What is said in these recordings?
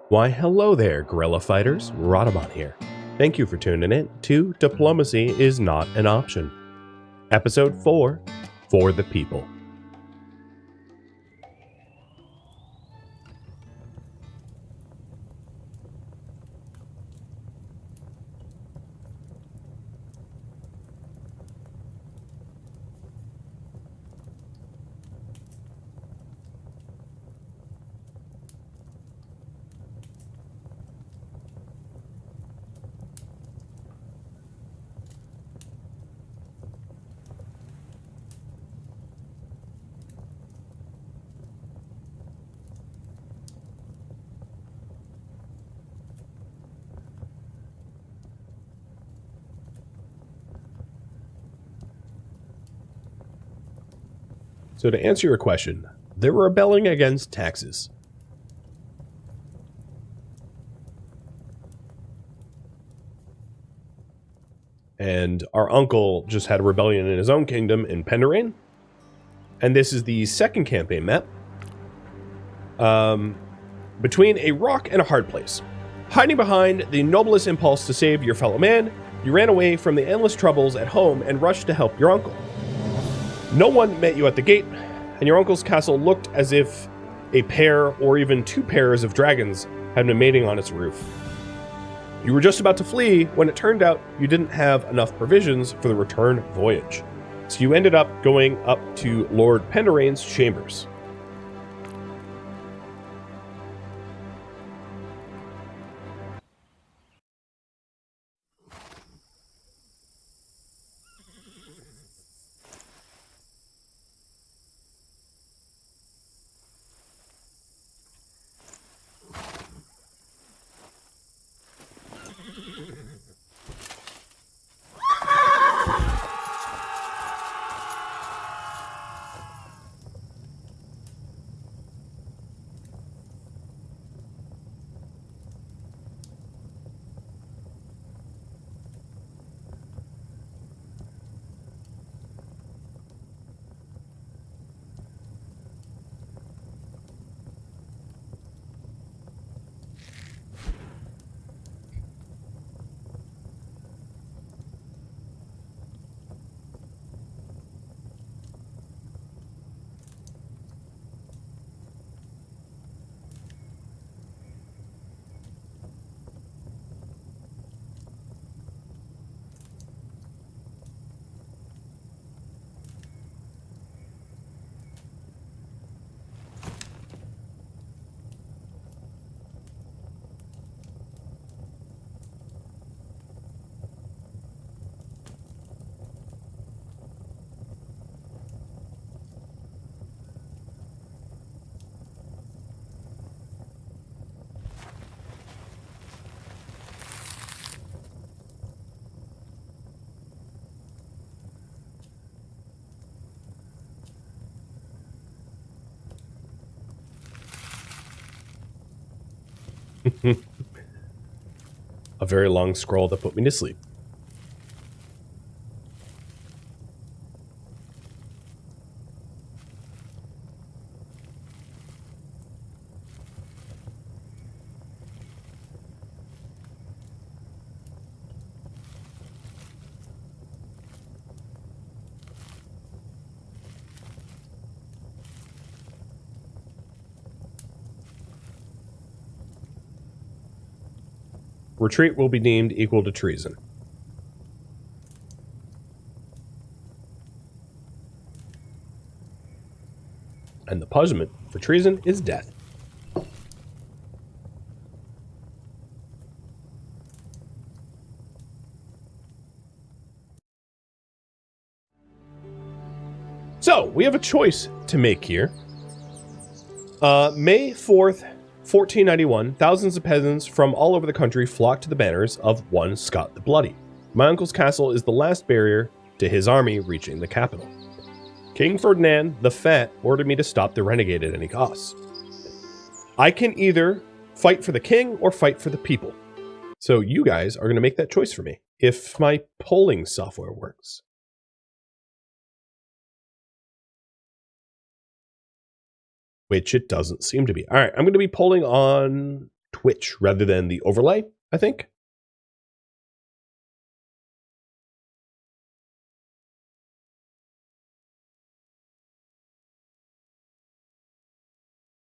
Why, hello there, guerrilla fighters. Rhadamant here. Thank you for tuning in to Diplomacy is Not an Option. Episode 4, For the People. So to answer your question, they're rebelling against taxes. And our uncle just had a rebellion in his own kingdom in Penderain. And this is the second campaign map. Between a rock and a hard place. Hiding behind the noblest impulse to save your fellow man, you ran away from the endless troubles at home and rushed to help your uncle. No one met you at the gate, and your uncle's castle looked as if a pair or even two pairs of dragons had been mating on its roof. You were just about to flee when it turned out you didn't have enough provisions for the return voyage. So you ended up going up to Lord Penderain's chambers. A very long scroll that put me to sleep. Retreat will be deemed equal to treason. And the punishment for treason is death. So, we have a choice to make here. May 4th, 1491, thousands of peasants from all over the country flocked to the banners of one Scott the Bloody. My uncle's castle is the last barrier to his army reaching the capital. King Ferdinand the Fat ordered me to stop the renegade at any cost. I can either fight for the king or fight for the people. So you guys are going to make that choice for me, if my polling software works. Which it doesn't seem to be. All right, I'm going to be polling on Twitch rather than the overlay, I think.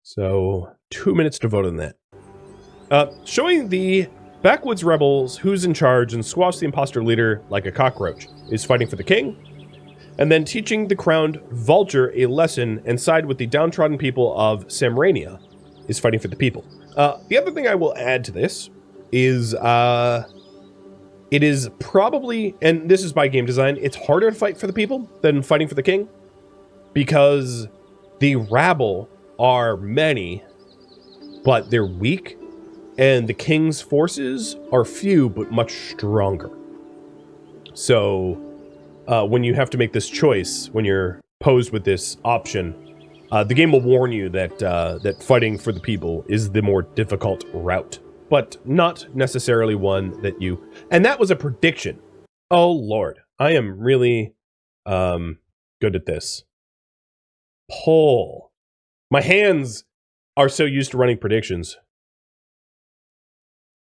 So 2 minutes to vote on that. Showing the backwoods rebels who's in charge and squash the imposter leader like a cockroach is fighting for the king. And then teaching the crowned vulture a lesson and side with the downtrodden people of Samrania is fighting for the people. The other thing I will add to this is it is probably, and this is by game design, it's harder to fight for the people than fighting for the king because the rabble are many, but they're weak, and the king's forces are few but much stronger. So when you have to make this choice, when you're posed with this option, the game will warn you that that fighting for the people is the more difficult route, but not necessarily one that you... And that was a prediction. Oh, Lord. I am really good at this. Pull. My hands are so used to running predictions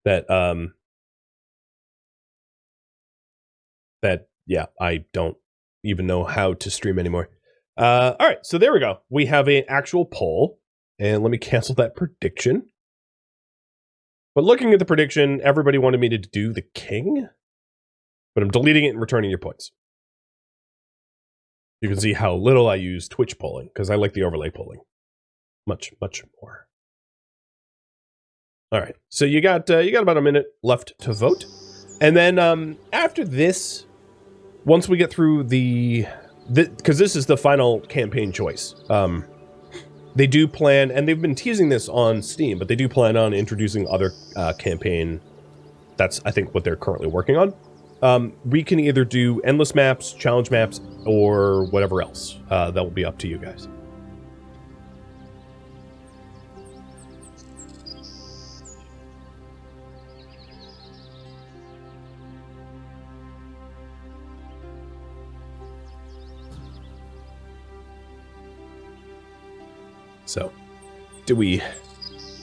that, yeah, I don't even know how to stream anymore. All right, so there we go. We have an actual poll, and let me cancel that prediction. But looking at the prediction, everybody wanted me to do the king, but I'm deleting it and returning your points. You can see how little I use Twitch polling, because I like the overlay polling much, much more. All right, so you got about a minute left to vote, and then after this, once we get through because this is the final campaign choice. They do plan, and they've been teasing this on Steam, but they do plan on introducing other campaign. That's, I think, what they're currently working on. We can either do endless maps, challenge maps, or whatever else. That will be up to you guys. So, do we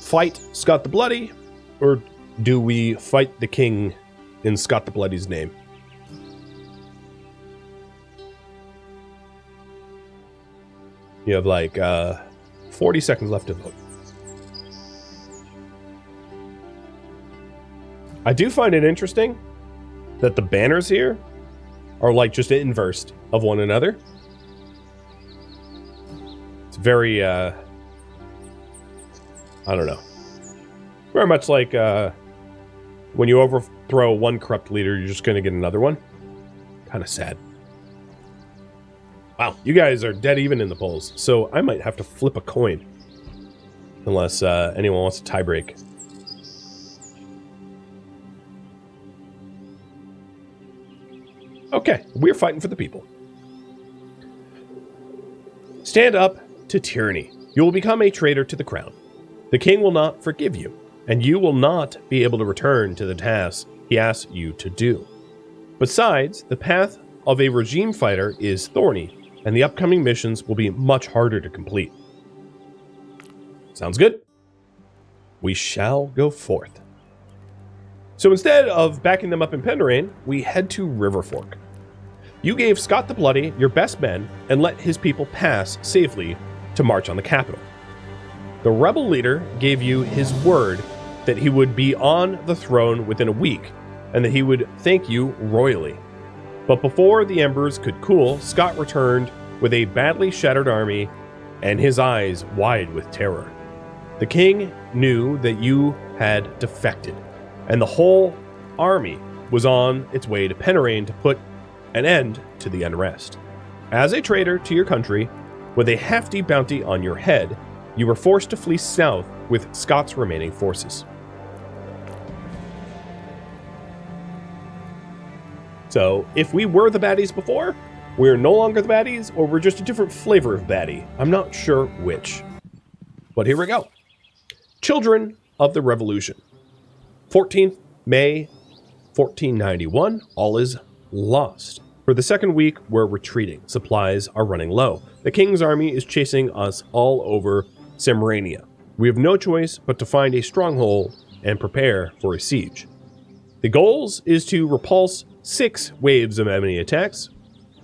fight Scott the Bloody, or do we fight the king in Scott the Bloody's name? You have like 40 seconds left to vote. I do find it interesting that the banners here are like just inverse of one another. It's very I don't know. Very much like when you overthrow one corrupt leader, you're just going to get another one. Kind of sad. Wow, you guys are dead even in the polls, so I might have to flip a coin. Unless anyone wants to tie break. Okay, we're fighting for the people. Stand up to tyranny. You will become a traitor to the crown. The king will not forgive you, and you will not be able to return to the tasks he asks you to do. Besides, the path of a regime fighter is thorny, and the upcoming missions will be much harder to complete. Sounds good? We shall go forth. So instead of backing them up in Pendrain, we head to Riverfork. You gave Scott the Bloody your best men and let his people pass safely to march on the capital. The rebel leader gave you his word that he would be on the throne within a week and that he would thank you royally. But before the embers could cool, Scott returned with a badly shattered army and his eyes wide with terror. The king knew that you had defected, and the whole army was on its way to Pendrain to put an end to the unrest. As a traitor to your country, with a hefty bounty on your head, you were forced to flee south with Scott's remaining forces. So, if we were the baddies before, we're no longer the baddies, or we're just a different flavor of baddie. I'm not sure which. But here we go. Children of the Revolution. 14th May 1491, all is lost. For the second week, we're retreating. Supplies are running low. The king's army is chasing us all over Samrania. We have no choice but to find a stronghold and prepare for a siege. The goals is to repulse 6 waves of enemy attacks,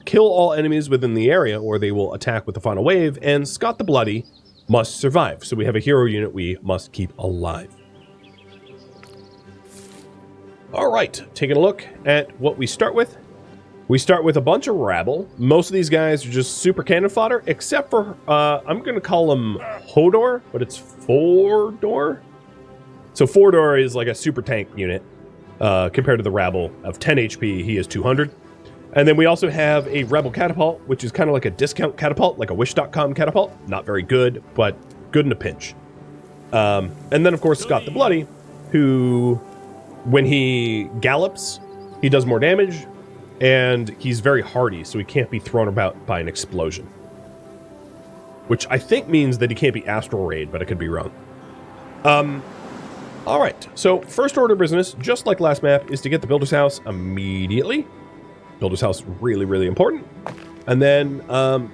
kill all enemies within the area or they will attack with the final wave, and Scott the Bloody must survive. So we have a hero unit we must keep alive. All right, taking a look at what we start with. We start with a bunch of rabble. Most of these guys are just super cannon fodder, except for, I'm going to call him Hodor, but it's Fordor. So Fordor is like a super tank unit compared to the rabble of 10 HP. He is 200. And then we also have a rebel catapult, which is kind of like a discount catapult, like a wish.com catapult. Not very good, but good in a pinch. And then, of course, Scott the Bloody, who, when he gallops, he does more damage. And he's very hardy, so he can't be thrown about by an explosion. Which I think means that he can't be astral raid, but I could be wrong. Alright, so first order of business, just like last map, is to get the builder's house immediately. Builder's house, really, really important. And then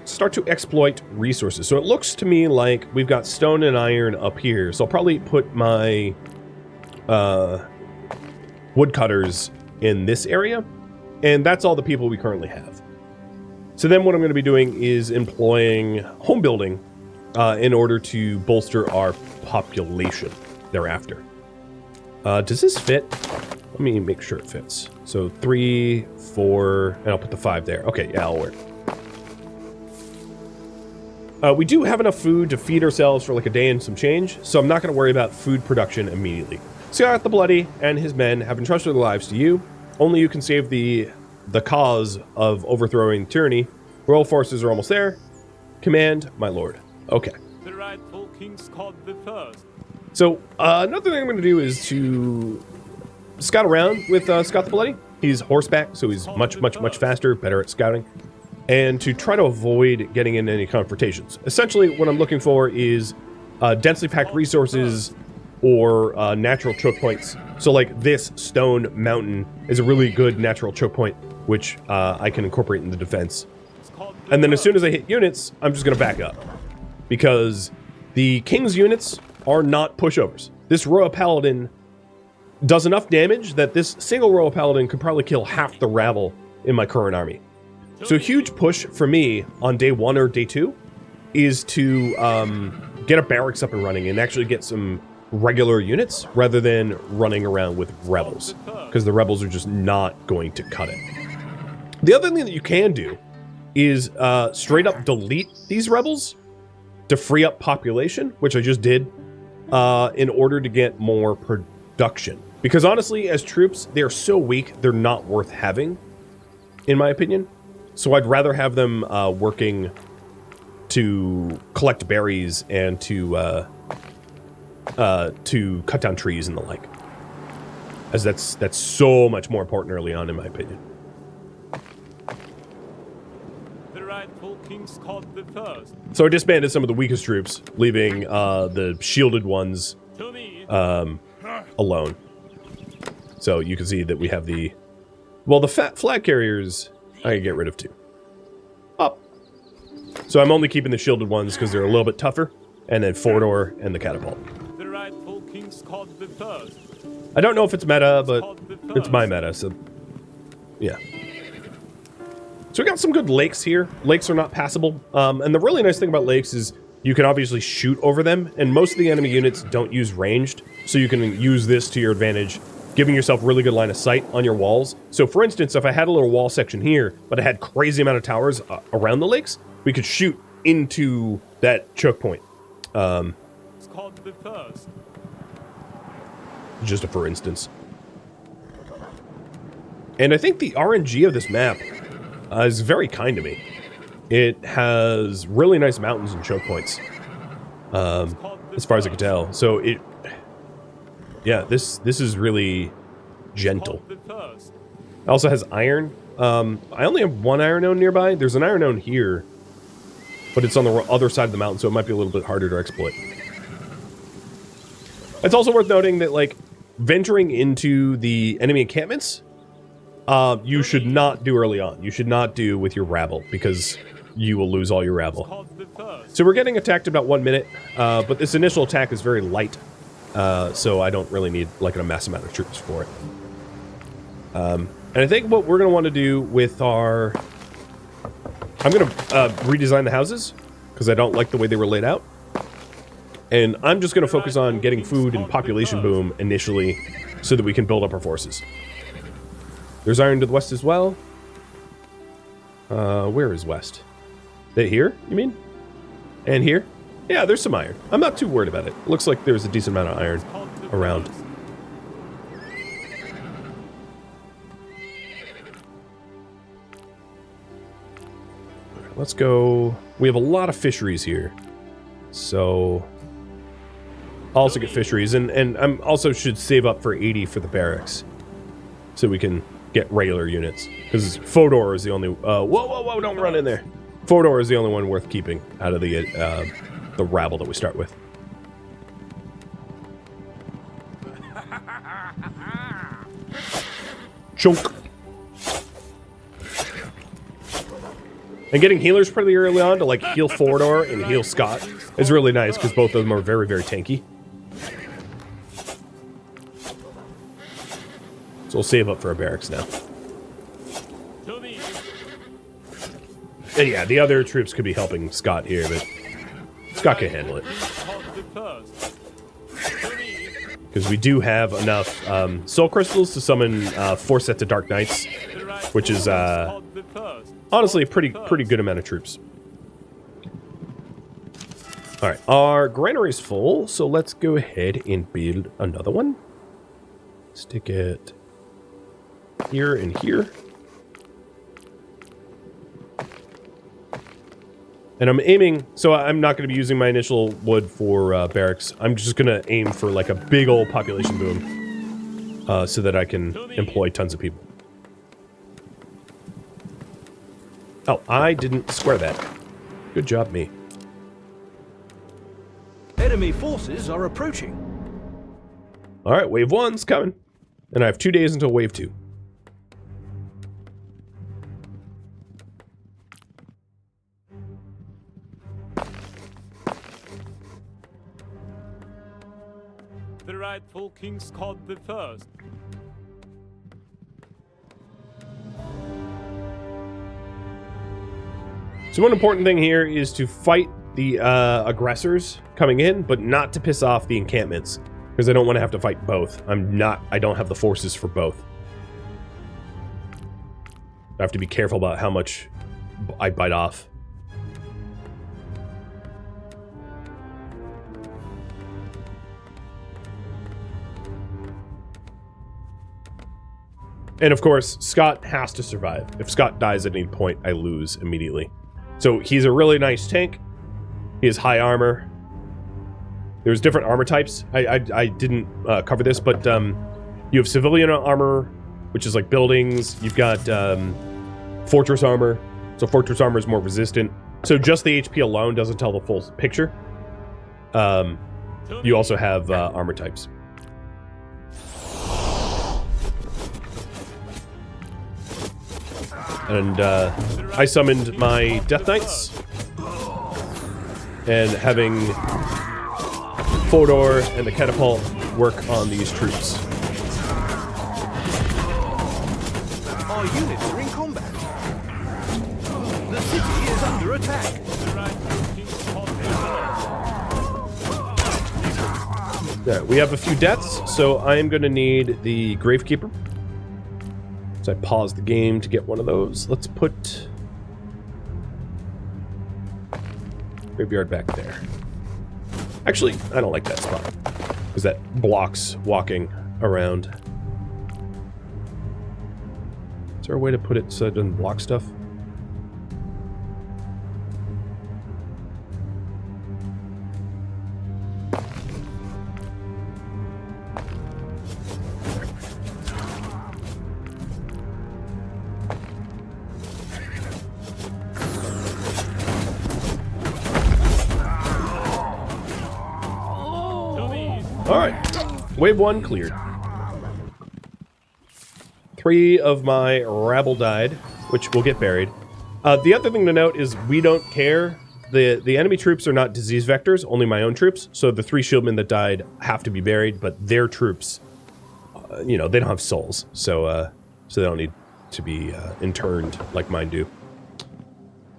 start to exploit resources. So it looks to me like we've got stone and iron up here. So I'll probably put my woodcutters in this area. And that's all the people we currently have. So then what I'm going to be doing is employing home building in order to bolster our population thereafter. Does this fit? Let me make sure it fits. So 3, 4, and I'll put the 5 there. Okay, yeah, that'll work. We do have enough food to feed ourselves for like a day and some change, so I'm not going to worry about food production immediately. Scott the Bloody and his men have entrusted their lives to you. Only you can save the cause of overthrowing tyranny. Royal forces are almost there. Command, my lord. Okay. The rightful King Scott the First. So another thing I'm going to do is to scout around with Scott the Bloody. He's horseback, so he's much faster, better at scouting. And to try to avoid getting in any confrontations. Essentially, what I'm looking for is densely packed resources or natural choke points. So like this stone mountain is a really good natural choke point, which I can incorporate in the defense. And then as soon as I hit units, I'm just going to back up. Because the king's units are not pushovers. This Royal Paladin does enough damage that this single Royal Paladin could probably kill half the rabble in my current army. So a huge push for me on day 1 or day 2 is to get a barracks up and running and actually get some regular units rather than running around with rebels, because the rebels are just not going to cut it. The other thing that you can do is straight up delete these rebels to free up population, which I just did, in order to get more production. Because honestly, as troops, they're so weak, they're not worth having, in my opinion. So I'd rather have them working to collect berries and to cut down trees and the like, as that's so much more important early on, in my opinion. The rightful King Scott the First. So I disbanded some of the weakest troops, leaving the shielded ones alone. So you can see that we have the fat flag carriers I can get rid of too. Up. So I'm only keeping the shielded ones because they're a little bit tougher, and then Fordor and the catapult. The rightful King Scott the First. I don't know if it's meta, but it's my meta, so yeah. So we got some good lakes here. Lakes are not passable, and the really nice thing about lakes is you can obviously shoot over them, and most of the enemy units don't use ranged, so you can use this to your advantage, giving yourself really good line of sight on your walls. So for instance, if I had a little wall section here, but I had crazy amount of towers around the lakes, we could shoot into that choke point. Scott the First. Just a for instance. And I think the RNG of this map is very kind to me. It has really nice mountains and choke points, as far as I can tell. So yeah, this is really gentle. It also has iron. I only have one iron node nearby. There's an iron node here, but it's on the other side of the mountain, so it might be a little bit harder to exploit. It's also worth noting that, like, venturing into the enemy encampments, you should not do early on. You should not do with your rabble, because you will lose all your rabble. So we're getting attacked in about 1 minute, but this initial attack is very light. so I don't really need like a mass amount of troops for it. And I think what we're going to want to do with our... I'm going to redesign the houses, because I don't like the way they were laid out. And I'm just going to focus on getting food and population boom initially, so that we can build up our forces. There's iron to the west as well. Where is west? Here, you mean? And here? Yeah, there's some iron. I'm not too worried about it. Looks like there's a decent amount of iron around. Let's go. We have a lot of fisheries here. So I'll also get fisheries, and I'm also should save up for 80 for the barracks. So we can get regular units. Because Fodor is the only whoa, don't run in there. Fodor is the only one worth keeping out of the rabble that we start with. Chunk. And getting healers pretty early on to like heal Fodor and heal Scott is really nice because both of them are very, very tanky. So we'll save up for our barracks now. And yeah, the other troops could be helping Scott here, but Scott can handle it. Because we do have enough soul crystals to summon 4 sets of Dark Knights, which is honestly a pretty good amount of troops. All right, our granary is full, so let's go ahead and build another one. Stick it here and here. And I'm aiming, so I'm not going to be using my initial wood for barracks. I'm just going to aim for like a big old population boom so that I can employ tons of people. Oh, I didn't square that. Good job, me. Enemy forces are approaching. All right, wave 1's coming. And I have 2 days until wave 2. The rightful King Scott the First. So one important thing here is to fight the aggressors coming in, but not to piss off the encampments, because I don't want to have to fight both. I don't have the forces for both. I have to be careful about how much I bite off. And of course, Scott has to survive. If Scott dies at any point, I lose immediately. So he's a really nice tank. He has high armor. There's different armor types. I didn't cover this, but you have civilian armor, which is like buildings. You've got fortress armor. So fortress armor is more resistant. So just the HP alone doesn't tell the full picture. You also have armor types. And I summoned my Death Knights, and having Fodor and the catapult work on these troops. Our units are in combat. The city is under attack. There, we have a few deaths, so I am going to need the Gravekeeper. So I paused the game to get one of those. Let's put Graveyard back there. Actually, I don't like that spot, because that blocks walking around. Is there a way to put it so it doesn't block stuff? Alright, wave 1 cleared. 3 of my rabble died, which will get buried. The other thing to note is we don't care the enemy troops are not disease vectors, only my own troops. So the 3 shieldmen that died have to be buried, but their troops, you know, they don't have souls, so so they don't need to be interned like mine do.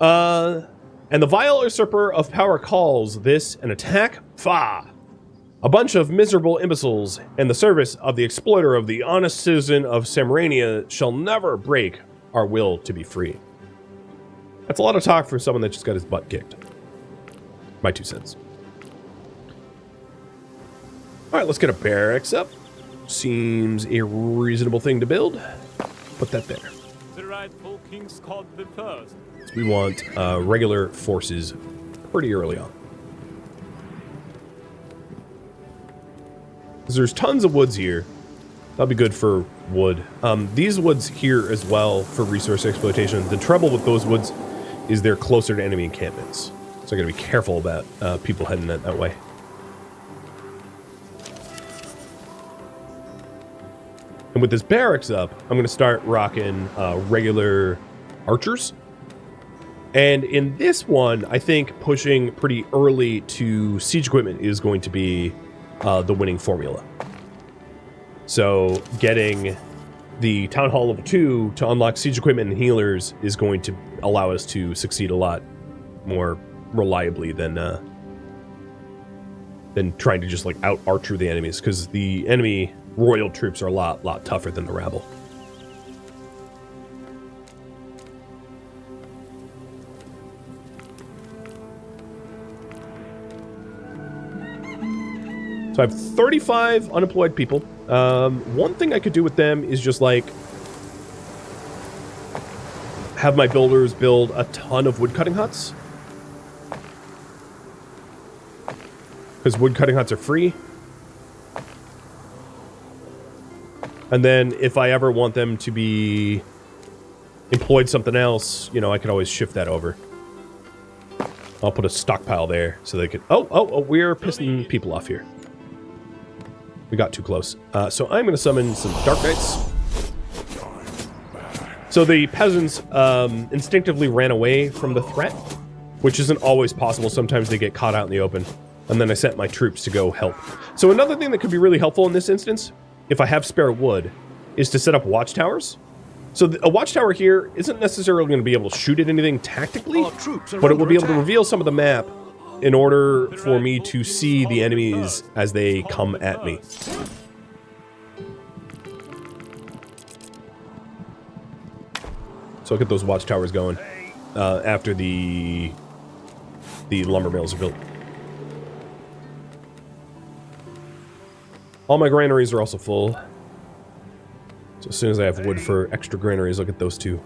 And the vile usurper of power calls this an attack. Fa! A bunch of miserable imbeciles in the service of the exploiter of the honest citizen of Samrania shall never break our will to be free. That's a lot of talk for someone that just got his butt kicked. My 2 cents. Alright, let's get a barracks up. Seems a reasonable thing to build. Put that there. The rightful king's called the first. So we want regular forces pretty early on. Because there's tons of woods here. That'll be good for wood. These woods here as well for resource exploitation. The trouble with those woods is they're closer to enemy encampments. So I gotta be careful about people heading that way. And with this barracks up, I'm gonna start rocking regular archers. And in this one, I think pushing pretty early to siege equipment is going to be the winning formula. So getting the Town Hall level 2 to unlock siege equipment and healers is going to allow us to succeed a lot more reliably than trying to just like out-archer the enemies, because the enemy royal troops are a lot tougher than the rabble. So I have 35 unemployed people. One thing I could do with them is just like have my builders build a ton of woodcutting huts. Because woodcutting huts are free. And then if I ever want them to be employed something else, you know, I could always shift that over. I'll put a stockpile there so they could... Oh, we're pissing people off here. We got too close. So I'm going to summon some Dark Knights. So the peasants instinctively ran away from the threat, which isn't always possible. Sometimes they get caught out in the open. And then I sent my troops to go help. So another thing that could be really helpful in this instance, if I have spare wood, is to set up watchtowers. So a watchtower here isn't necessarily going to be able to shoot at anything tactically, but it will be able to reveal some of the map in order for me to see the enemies as they come at me. So I'll get those watchtowers going after the lumber mills are built. All my granaries are also full. So as soon as I have wood for extra granaries, I'll get those too.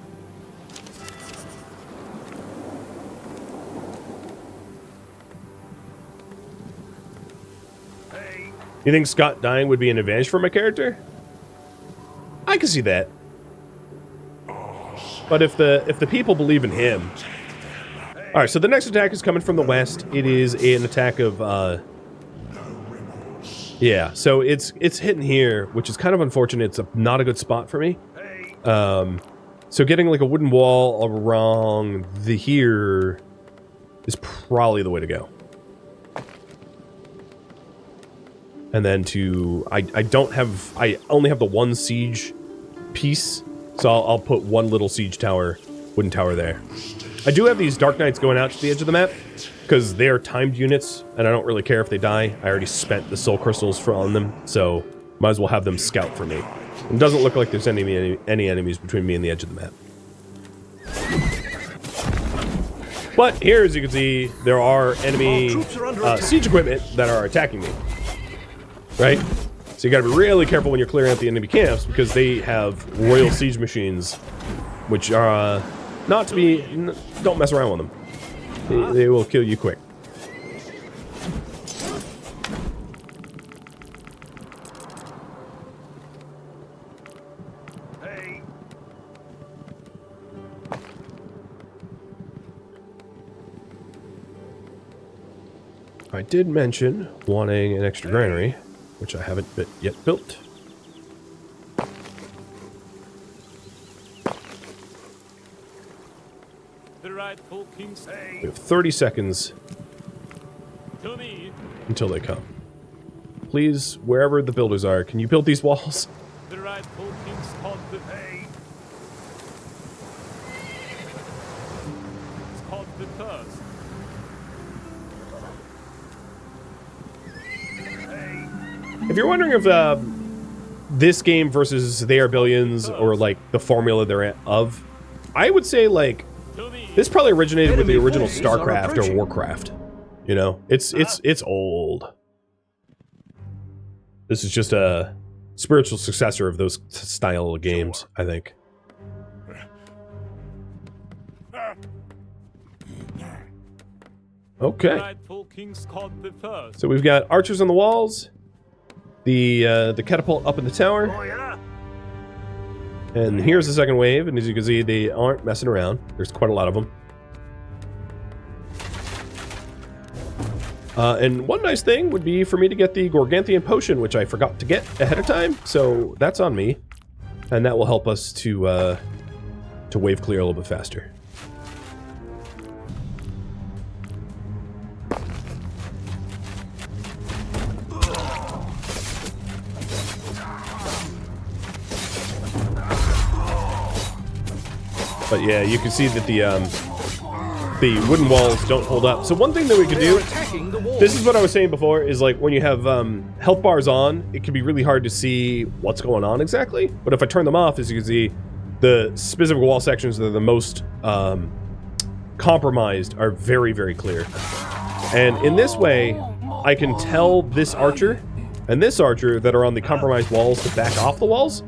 You think Scott dying would be an advantage for my character? I can see that. But if the people believe in him... Alright, so the next attack is coming from the west. It is an attack of... Yeah, so it's hitting here, which is kind of unfortunate. It's not a good spot for me. So getting like a wooden wall around here is probably the way to go. And then I only have the one siege piece, so I'll put one little siege tower, wooden tower there. I do have these Dark Knights going out to the edge of the map, because they're timed units, and I don't really care if they die. I already spent the soul crystals on them, so might as well have them scout for me. It doesn't look like there's any enemies between me and the edge of the map. But here, as you can see, there are enemy siege equipment that are attacking me. Right? So you gotta be really careful when you're clearing out the enemy camps, because they have royal siege machines, which are not to be... Don't mess around with them. They will kill you quick. Hey. I did mention wanting an extra granary, which I haven't yet built. rightful king's We have 30 seconds to me. until they come. Please, wherever the builders are, can you build these walls? The rightful king's called the pay. It's called the first. If you're wondering if this game versus They Are Billions or like the formula they're of, I would say like To me. this probably originated with the Enemy original forces are StarCraft or approaching. Warcraft. You know, it's old. This is just a spiritual successor of those style of games, I think. The Okay, rightful king's called the first. so we've got archers on the walls, the catapult up in the tower, Oh, yeah. and here's the second wave. And as you can see, they aren't messing around. There's quite a lot of them. And one nice thing would be for me to get the Gargantuan potion, which I forgot to get ahead of time, so that's on me, and that will help us to wave clear a little bit faster. But yeah, you can see that the wooden walls don't hold up. So one thing that we could They do. are attacking the wall. This is what I was saying before, is like when you have health bars on, it can be really hard to see what's going on exactly. But if I turn them off, as you can see, the specific wall sections that are the most compromised are very, very clear. And in this way, I can tell this archer and this archer that are on the compromised walls to back off the walls,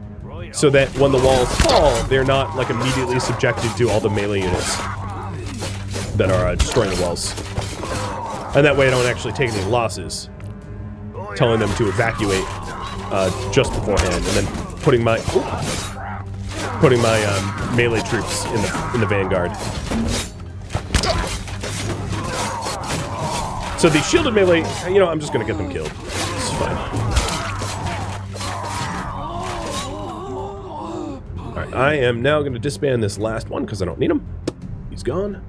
so that when the walls fall, they're not like immediately subjected to all the melee units that are destroying the walls. And that way I don't actually take any losses, telling them to evacuate just beforehand, and then putting my melee troops in the vanguard. So the shielded melee, you know, I'm just gonna get them killed. It's fine. Alright, I am now gonna disband this last one because I don't need him. He's gone.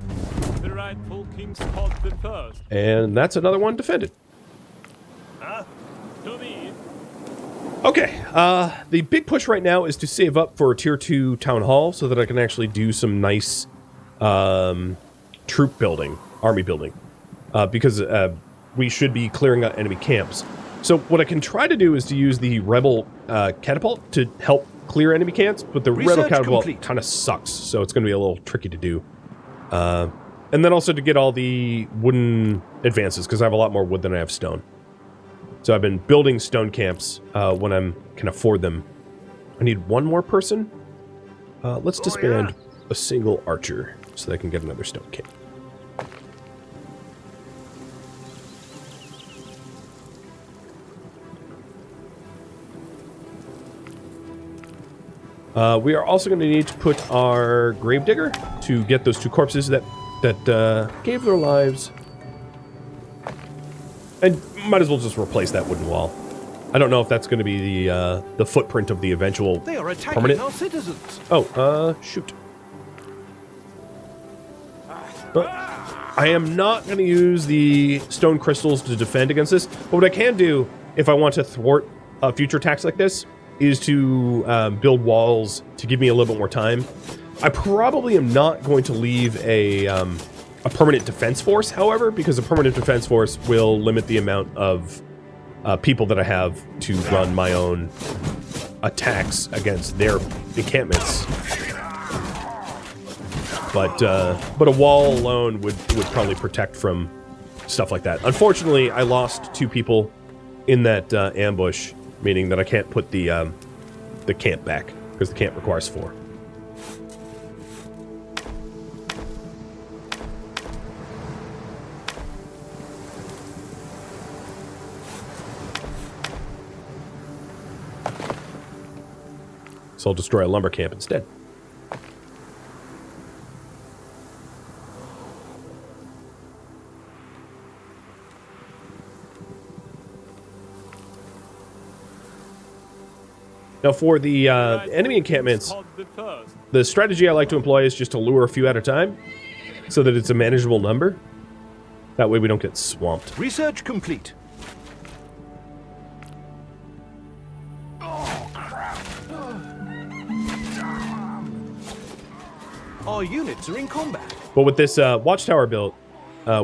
The rightful king's called the first. And that's another one defended. To me. Okay, the big push right now is to save up for Tier 2 Town Hall so that I can actually do some nice troop building, army building. Because we should be clearing out enemy camps. So what I can try to do is to use the Rebel catapult to help clear enemy camps, but the Rebel Research catapult complete. kind of sucks, so it's going to be a little tricky to do. And then also to get all the wooden advances, because I have a lot more wood than I have stone. So I've been building stone camps when I can afford them. I need one more person. Let's disband a single archer so that I can get another stone camp. We are also going to need to put our gravedigger to get those two corpses that gave their lives. And might as well just replace that wooden wall. I don't know if that's going to be the footprint of the eventual They are attacking permanent. our citizens. Oh, shoot. But I am not going to use the stone crystals to defend against this. But what I can do, if I want to thwart future attacks like this, is to build walls to give me a little bit more time. I probably am not going to leave a permanent defense force, however, because a permanent defense force will limit the amount of people that I have to run my own attacks against their encampments. But a wall alone would probably protect from stuff like that. Unfortunately, I lost 2 people in that ambush, meaning that I can't put the camp back because the camp requires 4. So I'll destroy a lumber camp instead. Now for the enemy encampments, Called the first. the strategy I like to employ is just to lure a few at a time. so that it's a manageable number. That way we don't get swamped. Research complete. Our units are in combat. But with this watchtower built,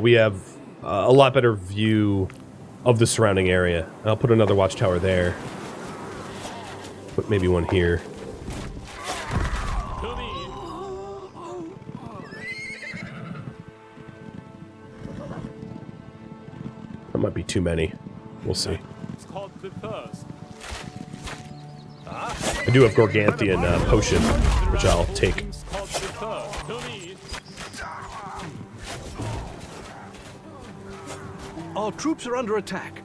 we have a lot better view of the surrounding area. I'll put another watchtower there. Put maybe one here. To me. That might be too many. We'll see. It's called the first. I do have Gorganthian potion, which I'll take. It's called the first. To me. Our troops are under attack.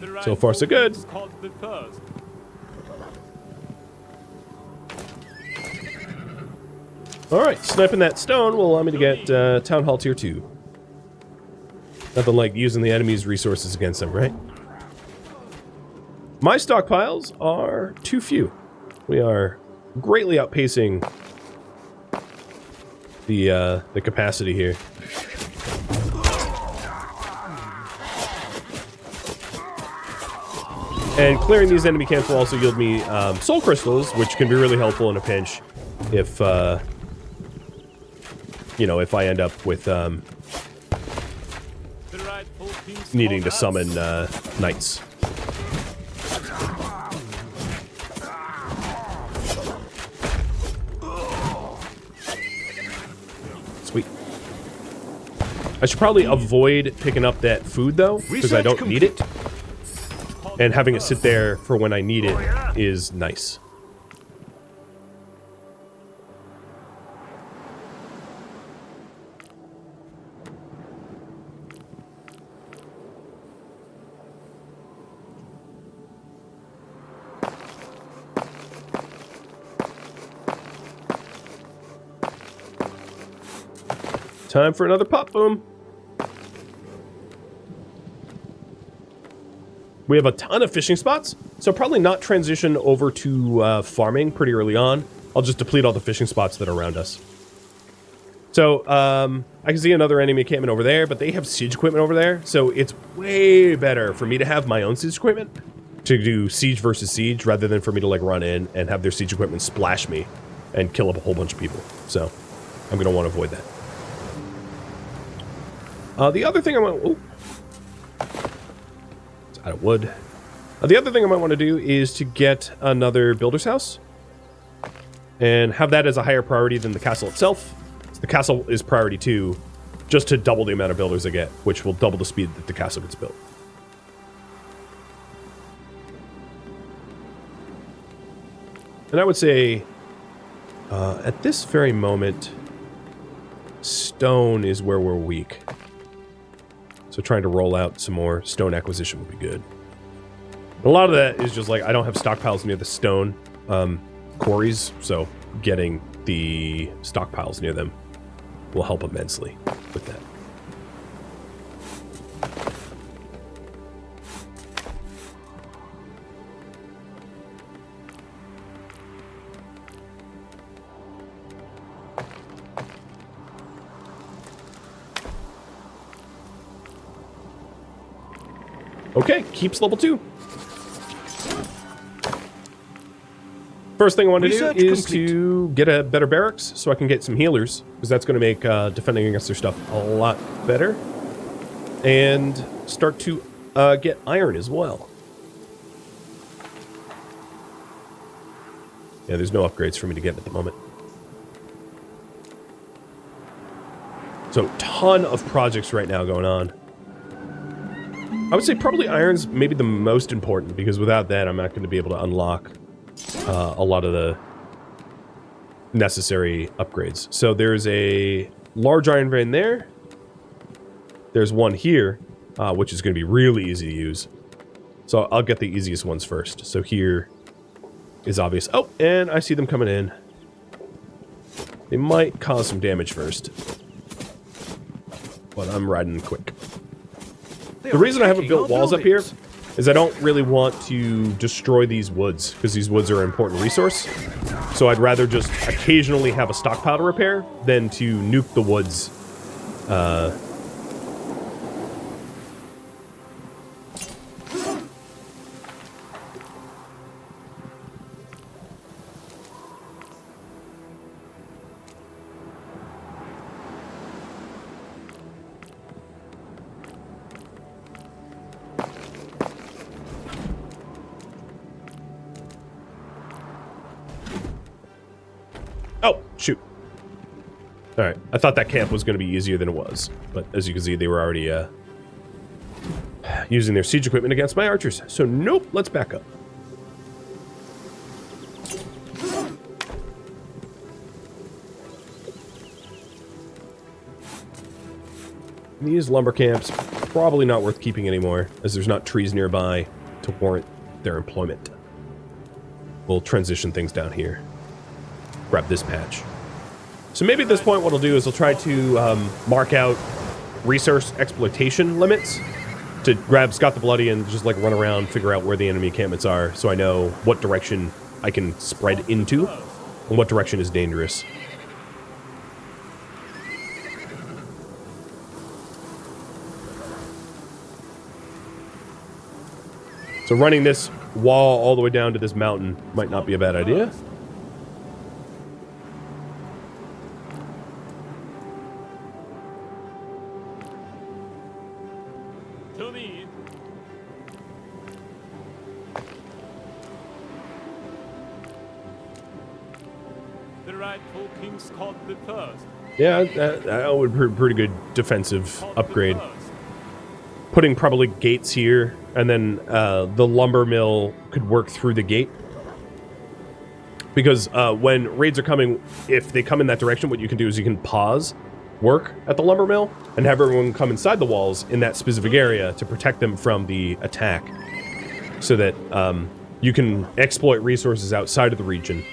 The So far, so good. It's called the first. Alright, sniping that stone will allow me to get Town Hall Tier 2. Nothing like using the enemy's resources against them, right? My stockpiles are too few. We are greatly outpacing the capacity here. And clearing these enemy camps will also yield me soul crystals, which can be really helpful in a pinch if, you know, if I end up with The rightful king's needing to called summon knights. Sweet. I should probably avoid picking up that food, though, because I don't need it. And having it sit there for when I need it is nice. Time for another pop boom. We have a ton of fishing spots, so probably not transition over to farming pretty early on. I'll just deplete all the fishing spots that are around us. So, I can see another enemy encampment over there, but they have siege equipment over there, so it's way better for me to have my own siege equipment to do siege versus siege, rather than for me to, like, run in and have their siege equipment splash me and kill up a whole bunch of people. So, I'm going to want to avoid that. The other thing I want... Oh. It's out of wood. The other thing I might want to do is to get another builder's house. And have that as a higher priority than the castle itself. So the castle is priority 2, just to double the amount of builders I get, which will double the speed that the castle gets built. And I would say, at this very moment, stone is where we're weak. So trying to roll out some more stone acquisition would be good. A lot of that is just like, I don't have stockpiles near the stone quarries, so getting the stockpiles near them will help immensely with that. Okay, keeps level 2. First thing I want to do is to get a better barracks so I can get some healers, because that's going to make defending against their stuff a lot better. And start to get iron as well. Yeah, there's no upgrades for me to get at the moment. So, ton of projects right now going on. I would say probably iron's maybe the most important, because without that I'm not going to be able to unlock a lot of the necessary upgrades. So there's a large iron vein there. There's one here, which is going to be really easy to use. So I'll get the easiest ones first. So here is obvious. Oh, and I see them coming in. They might cause some damage first, but I'm riding quick. The reason I haven't built walls up here is I don't really want to destroy these woods, because these woods are an important resource. So I'd rather just occasionally have a stockpile to repair than to nuke the woods. Oh, shoot. Alright, I thought that camp was going to be easier than it was. But as you can see, they were already using their siege equipment against my archers. So nope, let's back up. These lumber camps, probably not worth keeping anymore, as there's not trees nearby to warrant their employment. We'll transition things down here. Grab this patch. So maybe at this point what I'll do is I'll try to mark out resource exploitation limits to grab Scott the Bloody and just like run around, figure out where the enemy encampments are, so I know what direction I can spread into and what direction is dangerous. So running this wall all the way down to this mountain might not be a bad idea. To me. The rightful King Scott the First. Yeah, that would be a pretty good defensive upgrade. Putting probably gates here, and then the lumber mill could work through the gate. Because when raids are coming, if they come in that direction, what you can do is you can pause work at the lumber mill and have everyone come inside the walls in that specific area to protect them from the attack. So that you can exploit resources outside of the region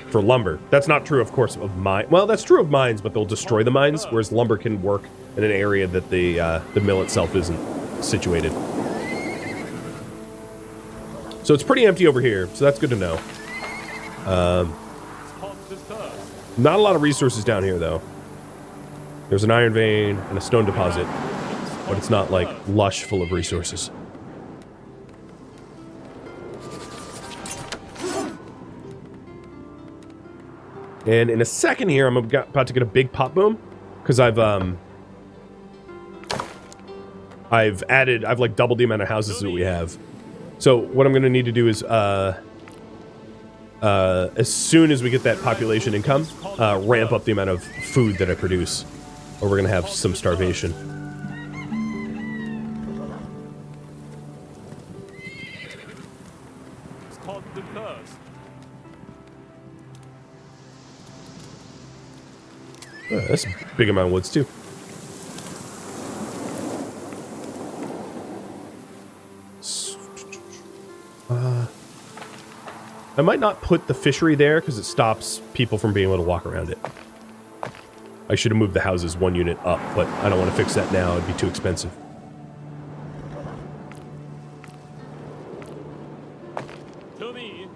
for lumber. That's not true, of course, of mine. Well, that's true of mines, but they'll destroy the mines, whereas lumber can work in an area that the mill itself isn't situated. So it's pretty empty over here, so that's good to know. Not a lot of resources down here, though. There's an iron vein and a stone deposit, but it's not, like, lush full of resources. And in a second here, I'm about to get a big pop boom, because I've like doubled the amount of houses that we have. So what I'm going to need to do is, as soon as we get that population income, ramp up the amount of food that I produce, or we're going to have some starvation. Scott the First. That's a big amount of woods, too. I might not put the fishery there because it stops people from being able to walk around it. I should have moved the houses one unit up, but I don't want to fix that now. It'd be too expensive. To me.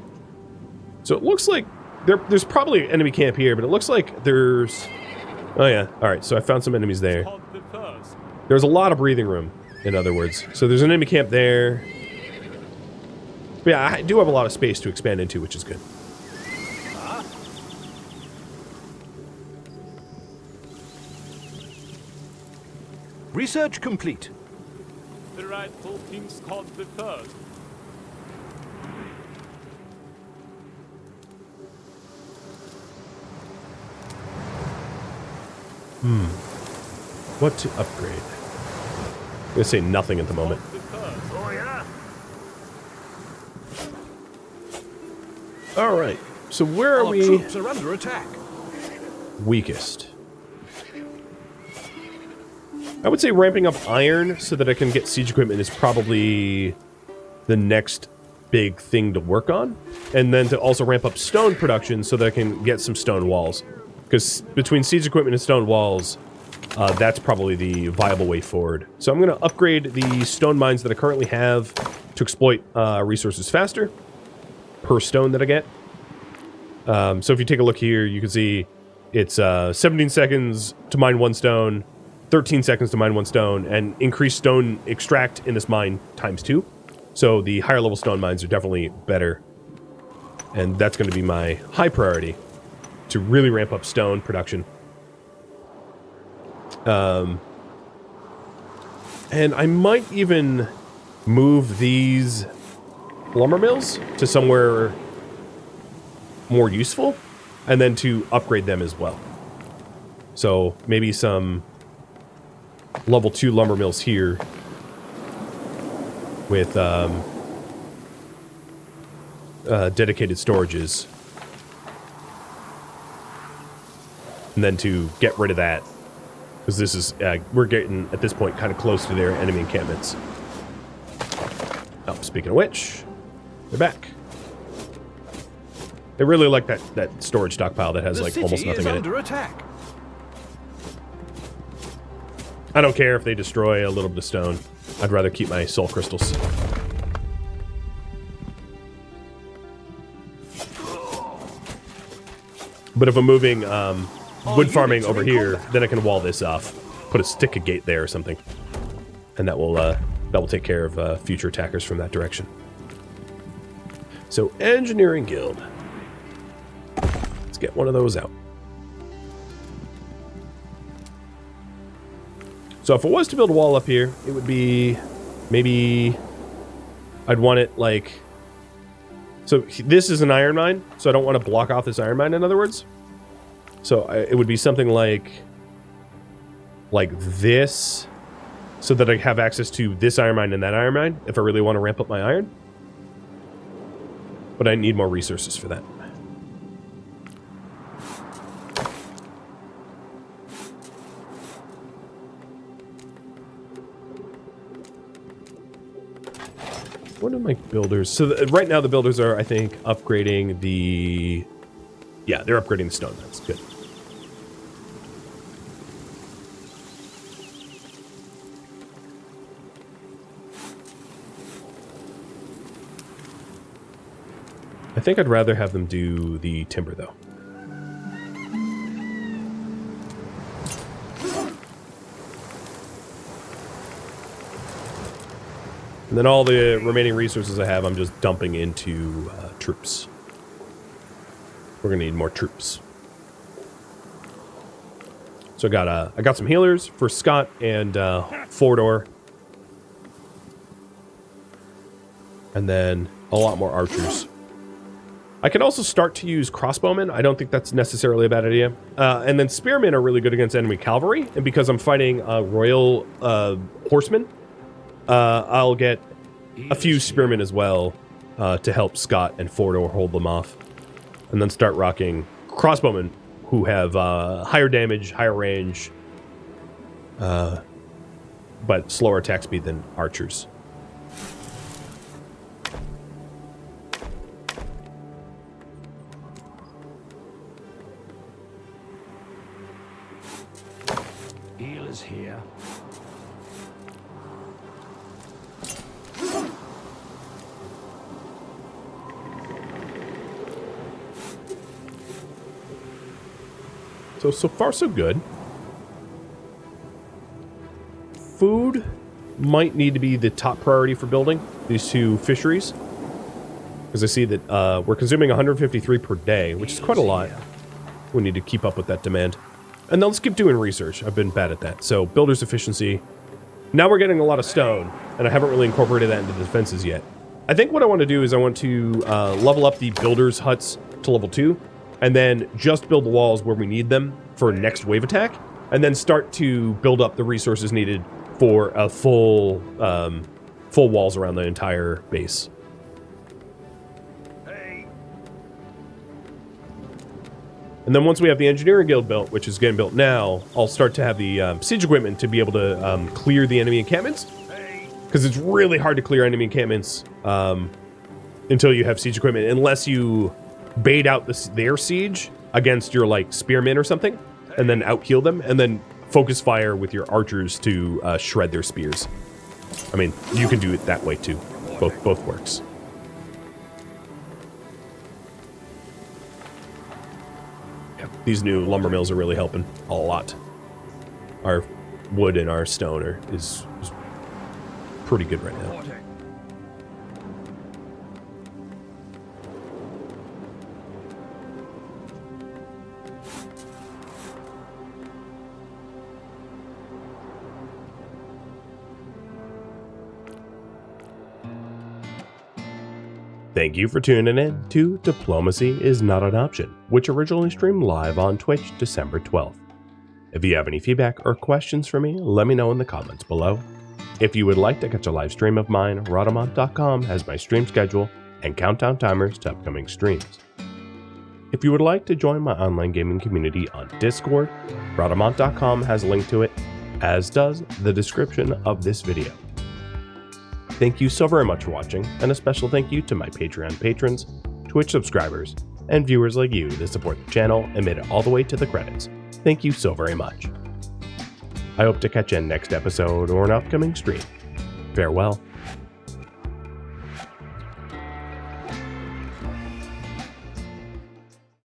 So it looks like there's probably an enemy camp here, but it looks like there's... Oh yeah, alright, so I found some enemies there. Scott the First. There's a lot of breathing room, in other words. So there's an enemy camp there. But yeah, I do have a lot of space to expand into, which is good. Research complete. The rightful King Scott the First. What to upgrade? I'm gonna say nothing at the moment. The First. Oh yeah. Alright, so where are Our we troops are under attack. weakest? I would say ramping up iron so that I can get siege equipment is probably the next big thing to work on. And then to also ramp up stone production so that I can get some stone walls. Because between siege equipment and stone walls, that's probably the viable way forward. So I'm going to upgrade the stone mines that I currently have to exploit resources faster per stone that I get. So if you take a look here, you can see it's 17 seconds to mine 1 stone, 13 seconds to mine 1 stone, and increased stone extract in this mine ×2. So the higher level stone mines are definitely better. And that's going to be my high priority to really ramp up stone production. And I might even move these lumber mills to somewhere more useful, and then to upgrade them as well. So maybe some level 2 lumber mills here with dedicated storages, and then to get rid of that, because this is we're getting at this point kind of close to their enemy encampments. Oh, speaking of which, they're back. They really like that storage stockpile that has like almost nothing in it. Attack. I don't care if they destroy a little bit of stone. I'd rather keep my soul crystals. But if I'm moving wood farming over here, then I can wall this off. Put a stick a gate there or something. And that will take care of future attackers from that direction. So, Engineering Guild. Let's get one of those out. So if it was to build a wall up here, it would be maybe I'd want it like, so this is an iron mine, so I don't want to block off this iron mine, in other words. So it would be something like this, so that I have access to this iron mine and that iron mine if I really want to ramp up my iron. But I need more resources for that. What are my builders? So right now the builders are, I think, upgrading the... Yeah, they're upgrading the stone. That's good. I think I'd rather have them do the timber, though. And then all the remaining resources I have, I'm just dumping into troops. We're gonna need more troops. So I got some healers for Scott and Fordor, and then a lot more archers. I can also start to use crossbowmen. I don't think that's necessarily a bad idea. And then spearmen are really good against enemy cavalry, and because I'm fighting royal horsemen, I'll get a few spearmen as well to help Scott and Fordor hold them off. And then start rocking crossbowmen who have higher damage, higher range, but slower attack speed than archers. Healers here. So far so good. Food might need to be the top priority for building these 2 fisheries, because I see that we're consuming 153 per day, which is quite a lot. We need to keep up with that demand. And then let's keep doing research. I've been bad at that. So builder's efficiency. Now we're getting a lot of stone, and I haven't really incorporated that into the defenses yet. I think what I want to do is I want to level up the builder's huts to level 2, and then just build the walls where we need them for next wave attack, and then start to build up the resources needed for a full walls around the entire base. And then once we have the engineering guild built, which is getting built now, I'll start to have the siege equipment to be able to clear the enemy encampments, because it's really hard to clear enemy encampments until you have siege equipment, unless you bait out their siege against your like spearmen or something, and then out heal them, and then focus fire with your archers to shred their spears. I mean, you can do it that way too. Both works. Yeah, these new lumber mills are really helping a lot. Our wood and our stone is pretty good right now. Thank you for tuning in to Diplomacy is Not an Option, which originally streamed live on Twitch December 12th. If you have any feedback or questions for me, let me know in the comments below. If you would like to catch a live stream of mine, Rhadamant.com has my stream schedule and countdown timers to upcoming streams. If you would like to join my online gaming community on Discord, Rhadamant.com has a link to it, as does the description of this video. Thank you so very much for watching, and a special thank you to my Patreon patrons, Twitch subscribers, and viewers like you that support the channel and made it all the way to the credits. Thank you so very much. I hope to catch you in next episode or an upcoming stream. Farewell.